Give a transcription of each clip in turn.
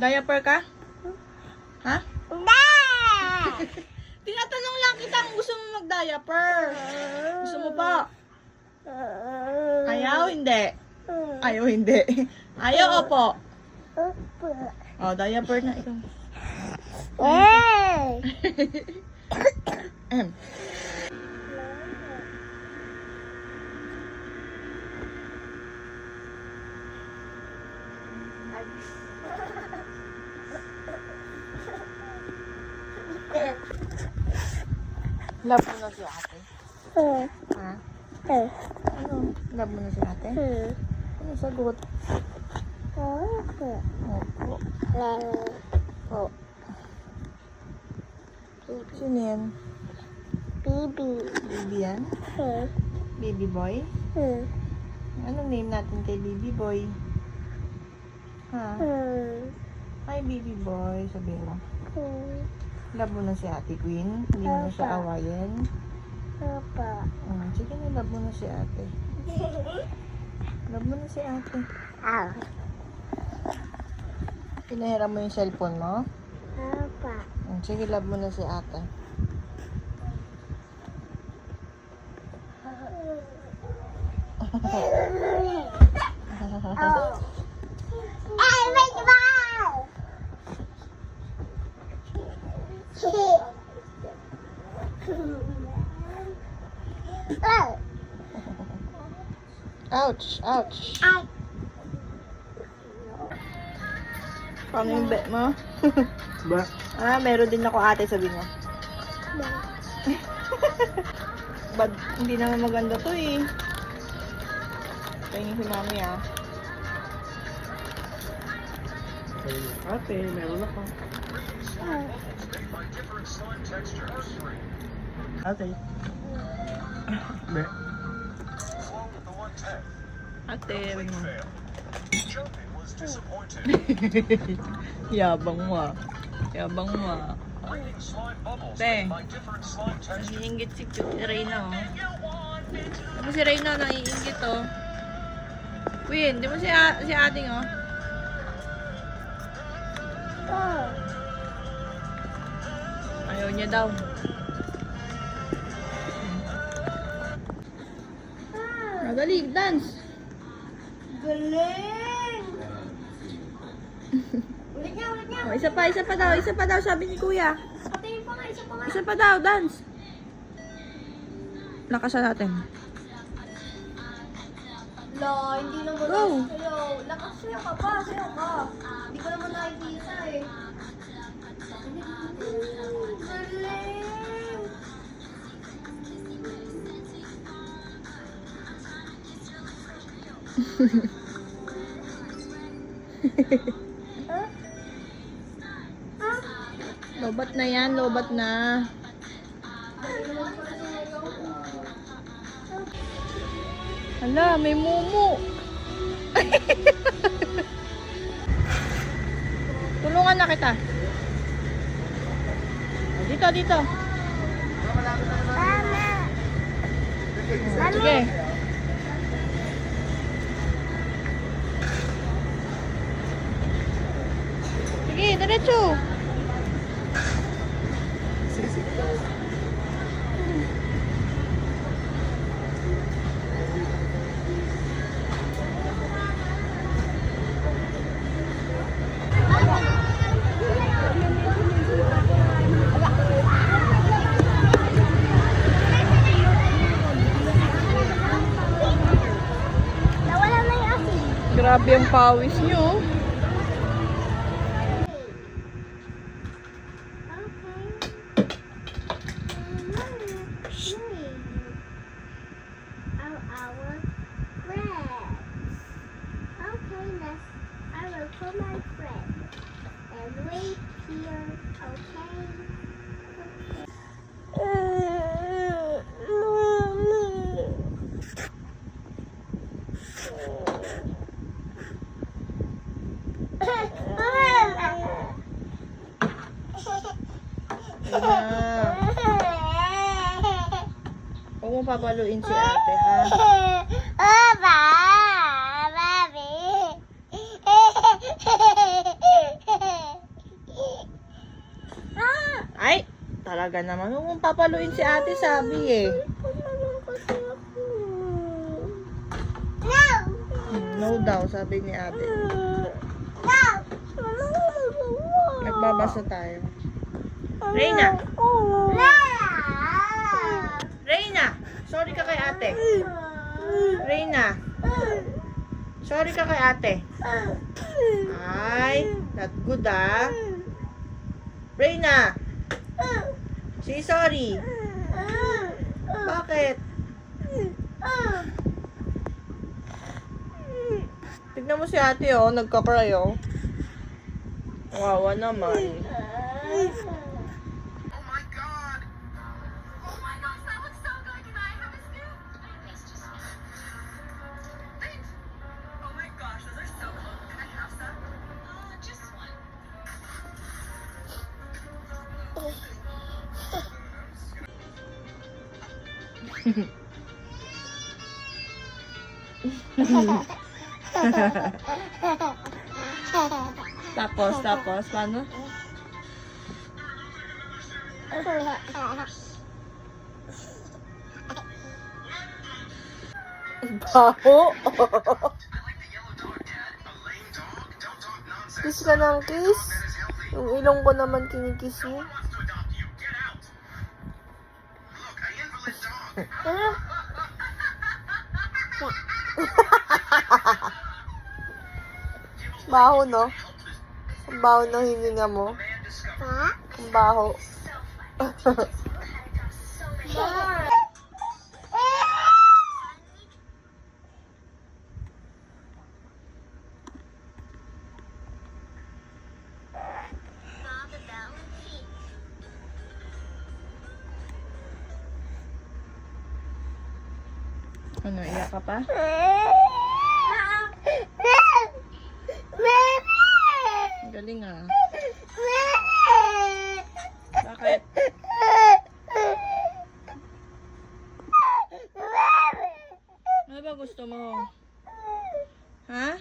Diaper ka? Ha? Hindi! Tinatanong lang kita kung gusto mo mag-diaper. Gusto mo pa? Ayaw, hindi. Ayaw, hindi. Ayaw, opo. Oh, diaper na ito. Love mo na si ate? Ha? Ano? Love mo na si ate? Ano sagot? Opo. Oh. Sino yan? Baby. Baby yan? Baby boy? Anong name natin kay baby boy? Ha? Hi baby boy, sabi mo. Love mo na si ate Queen? Hindi mo na siya awayin? Papa. Sige na, love mo na si ate. Love mo na si ate. Pinahiram mo yung cellphone mo? Papa. Sige, love mo na si ate. Hey, wait, wow! Ouch! Ouch! Paano yung bet mo? Ba? Meron din ako ate, sabi mo. Bad, hindi naman maganda to eh. Tingin si mami Ate, meron ako. Ate. Be. Ate, yabang mo Yabang mo Te, naiingit si Reyna Ano si Reyna naiingit Queen, di mo si ating Ayaw niya daw. Dali, dance. Galing! Ulit niya. Oh, isa pa daw, sabi ni kuya. Patayin pa nga, isa pa nga. Isa pa daw, dance. Lakasan natin. Lo, hindi naman Go. sayo. Lakas sayo ka pa, sayo ka. Hindi ko naman nakikita eh. Galing! Lobat na yan, lobat na. Hala, may mumu. Tulungan na kita. Dito. Mama! Sige. Sige, diretso. Nawala na yung asin. Grabe ang pawis nyo. Our friends. Okay, I will call my friend and wait here, okay? Huwag mo papaluin si ate, ha? Baba! Baby! Talaga naman. Huwag mong papaluin si ate, sabi eh. No daw, sabi ni ate. Nagbabasa tayo. Reyna! Reyna! Sorry ka kay ate. Reyna! Sorry ka kay ate. Ay, not good ah. Reyna! Say sorry. Bakit? Tignan mo si ate oh, nagka-cry oh. Wawa naman. Tapos, paano? Baho. Kiss ka ng kiss. Yung ilong ko naman kinikiss mo. Baho, no? Ang baho ng hininga mo. Ha? Ang baho. Ano, iyak ka pa? Galing ah. Bakit? Ano ba gusto mo? Ha?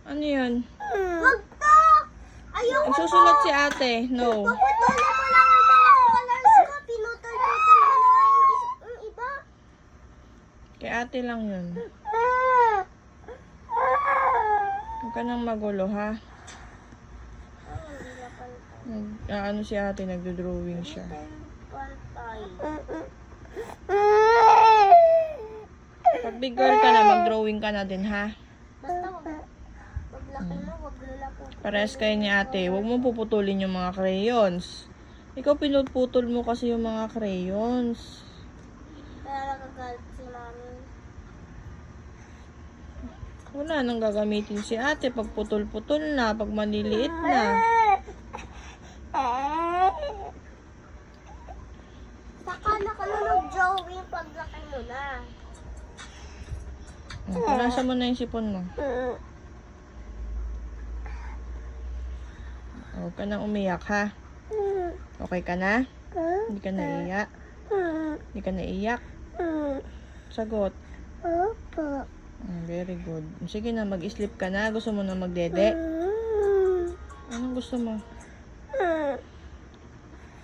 Ano yun? Wag to! Ayaw Ang susulat si ate. No. Puputulin mo lang yung mga colors ko. Pinutol-putol mo na yung iba. Kay ate lang yun. Huwag ka nang magulo, ha? Ano si ate, nagdo-drawing siya. Pag big girl ka na, mag-drawing ka na din, ha? Basta wag laki mo, wag lulako. Parehas kayo ni ate. Huwag mo puputulin yung mga crayons. Ikaw pinuputol mo kasi yung mga crayons. Kaya nagagalit si mami. Wala nang gagamitin si ate pag putol-putol na, pag maliliit na. Saka na ka na mag-drawing pag laki mo na. Punasan mo na yung sipon mo. Huwag ka nang umiyak, ha? Okay ka na? Hindi ka naiyak? Hindi ka naiyak? Sagot. Opo. Very good. Sige na, mag-sleep ka na. Gusto mo na magdede? Anong gusto mo?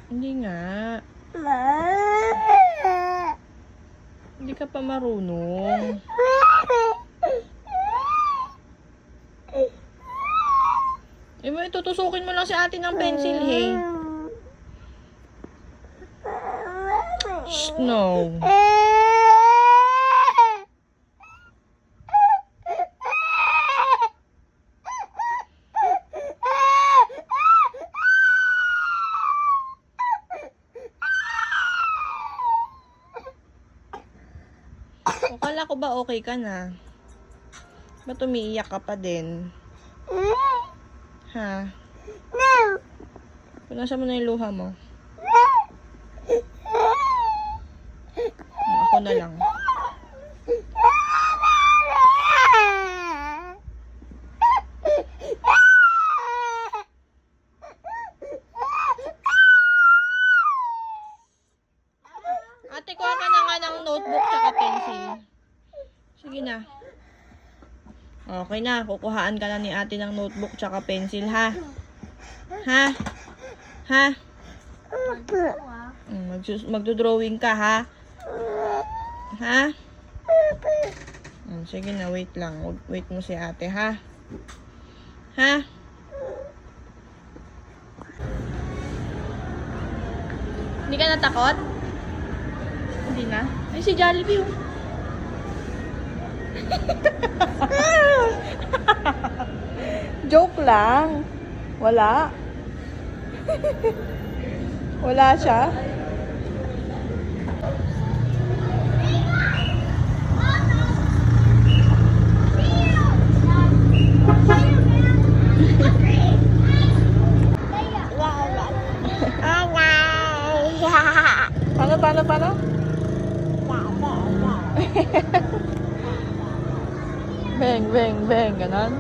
Hindi nga. Hindi ka pa marunong. Eh, mo itutusukin mo lang si ate ng pencil, hey. Shh, no. Akala ko ba okay ka na? Ba't umiiyak ka pa din? Ha? Punasan mo na yung luha mo. Ako na lang. Ate, kuha ka na nga ng notebook tsaka pencil. Sige na. Okay na, kukuhaan ka na ni ate ng notebook tsaka pencil, ha? Ha? Ha? Magdodrawing ka, ha? Ha? Sige na, wait lang. Wait mo si ate, ha? Ha? Hindi ka natakot? Hindi na? Ay, si Jollibee, oh. Joke lang. Wala. Wala siya. Paano? Beng, ganon.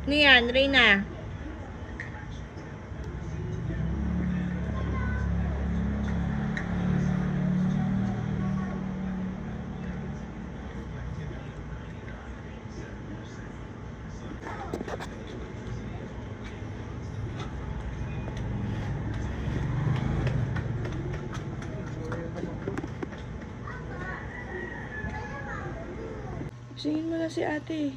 Niyan, Reyna. Singin mo na si ate.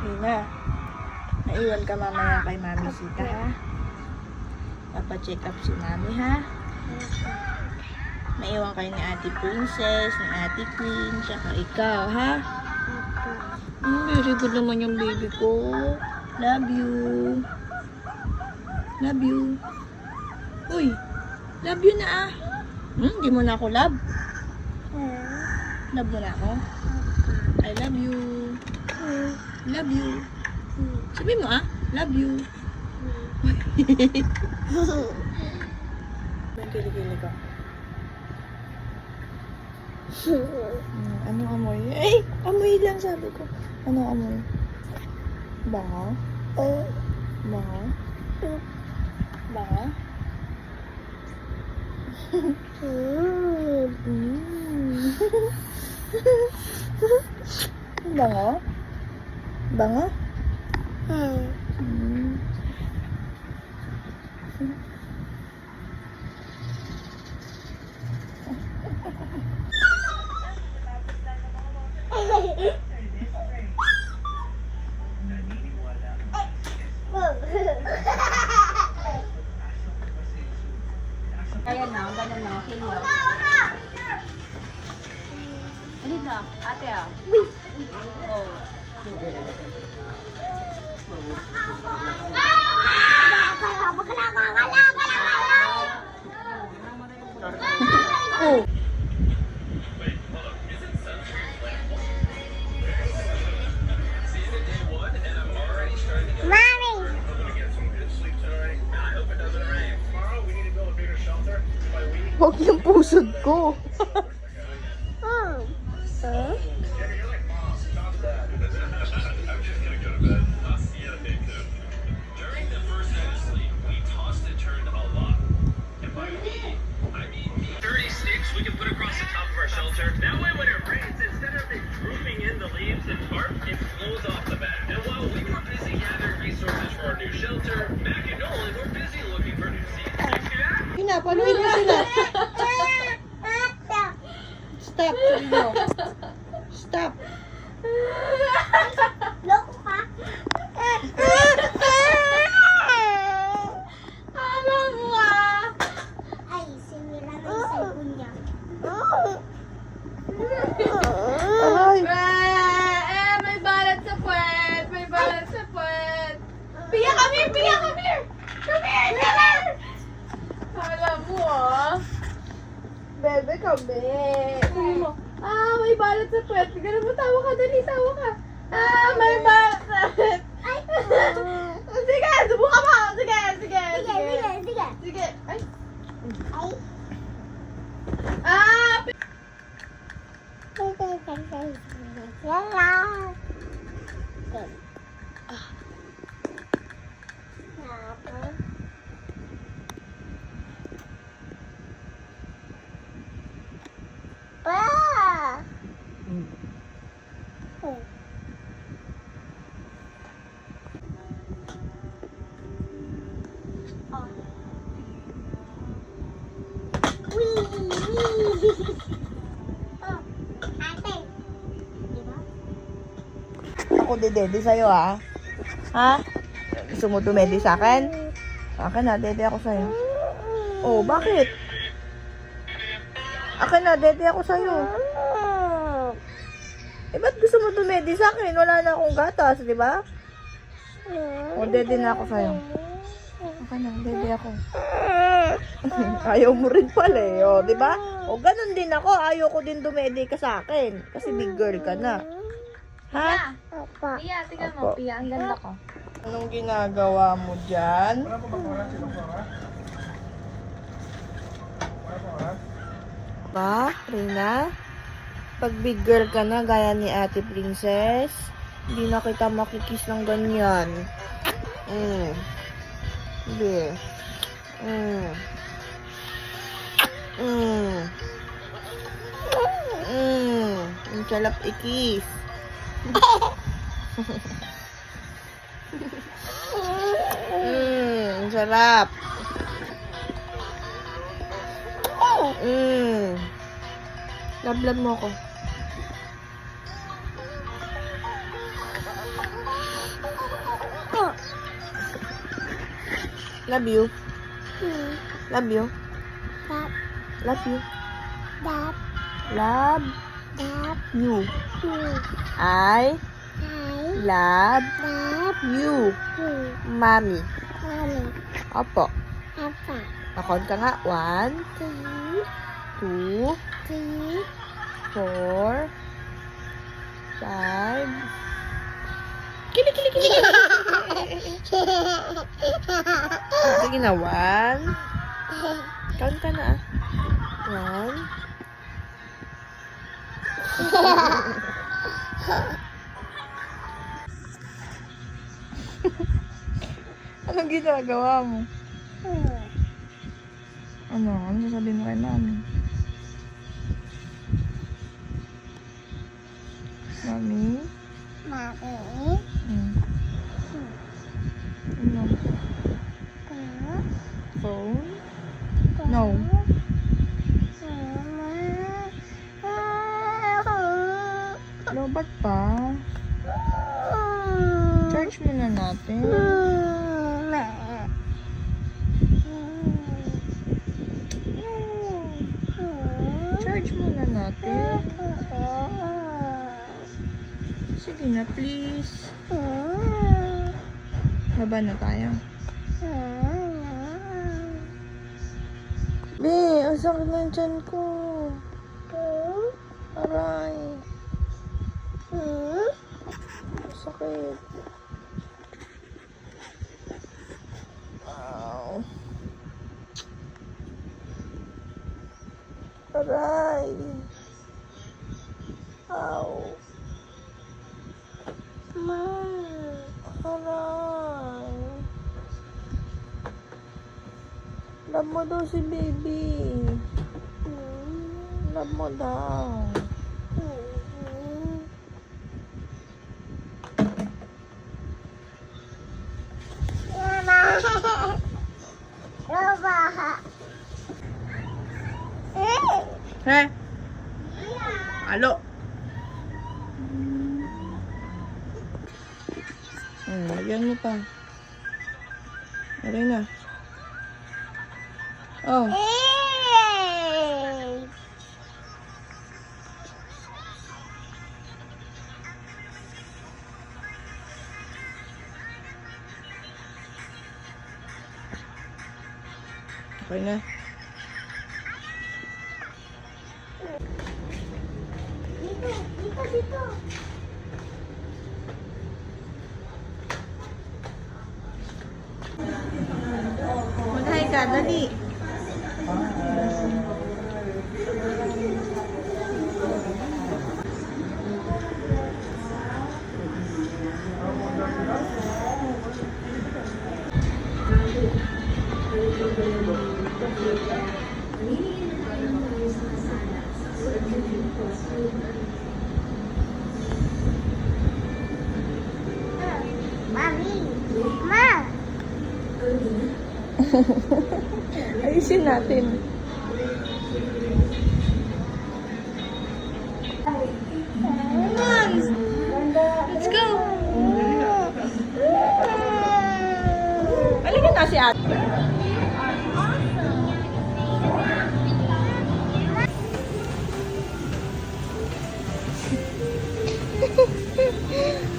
Nina, naiwan ka mamaya kay Mami Sita, ha? Papacheck up si Mami, ha? Naiwan kayo ni Ate Princess, ni Ate Queen, tsaka ikaw, ha? Very good naman yung baby ko. Love you. Love you. Uy, love you na, ah. Di mo na ako love? Love mo na ako? I love you. Love you. Sabi mo, ah. Love you. Kilikili ko. Anong amoy? Ay! Amoy lang sabi ko. Anong amoy? Bango? Bango? Bango? Bango? Bango? Ayan na, ganun na. Kilo. Ano na? Ate, ah. Oh. Oh. Huwag yung pusod ko. During the first night of sleep, we tossed and turned a lot. And by we, I mean me. 30 sticks we can put across the top of our shelter. That way when it rains, instead of it drooping in the leaves and tarp, it flows off the back. And while we were busy gathering resources for our new shelter, Mac and Nolan were busy looking for new seeds. Pinapaluin mo sila. Stop, sabi mo. Stop. Loko ka? Alam mo, ah. Ay, sinira na yung cellphone niya. Aray. May balat sa puwet. May balat sa puwet. Pia, come here! Pia, come here! Come here! Come here! Alam mo, ah. Bebe, kami. Sabi mo, may balat sa puwet. Ganun mo, tawa ka. Dali, tawa ka. May balat! Sige, subukan mo! Sige! Sige! Ay! Ah! Ako dede sa'yo, ha? Ha? Gusto mo dumede sa akin? Akin na, dede ako sa'yo. Oh, bakit? Akin na, dede ako sa'yo. Eh, ba't gusto mo dumede sa akin? Wala na akong gatas, di ba? O, dede na ako sa'yo. Akin na, dede ako. Ayaw mo rin pala eh, o, di ba? O, ganun din ako. Ayaw ko din dumede ka sa akin. Kasi big girl ka na. Ha? Pia, tingnan mo. Pia, ang ganda ko. Anong ginagawa mo dyan? Ba, Rina? Pag big girl ka na, gaya ni Ate Princess, hindi na kita makikiss ng ganyan. Hindi. Ang sarap i-kiss. Ang sarap. Love mo ako. Love you. Love you. Love you. Love you. I love you. Mommy. Opo. Nakon ka nga. 1, 2, 4, 5. Kili. Sige na. 1. Count ka na. 1. Anong ginagawa mo? Ano sasabihin mo kay mami? Mami? Ano? Phone? No. Lobat pa? Charge muna natin. Charge muna natin. Sige na, please. Baba na tayo. Be, ang sakit ng tiyan ko. Aray. Sakit. Wow. Aray. Ow. Aray. Love mo daw si baby. Love mo daw. He? Alo? Lagyan mo pa. Aray na. Oh. Okay na. Dali. Ayusin natin. Let's go! Halika na si ate.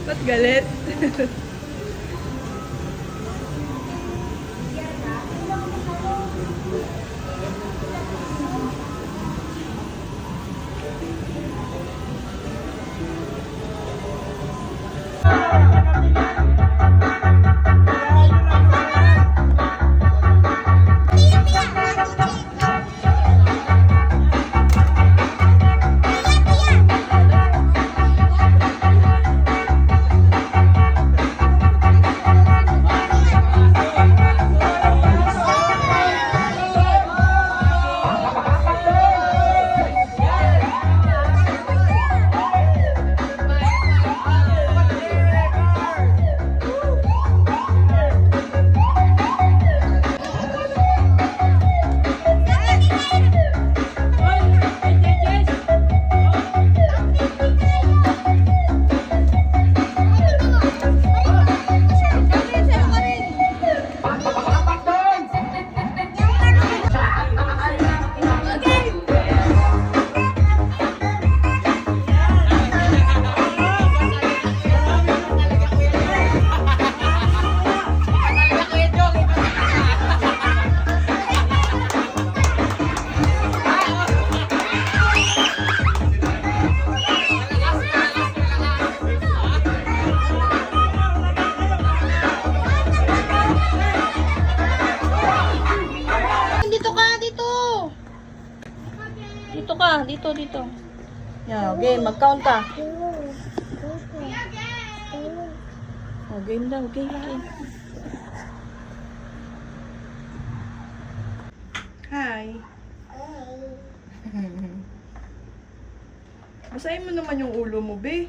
Ba't galit? Dito ka, dito. Yeah, game, mag-count ka. Oh, game daw, game. Hi. Basahin mo naman yung ulo mo, be.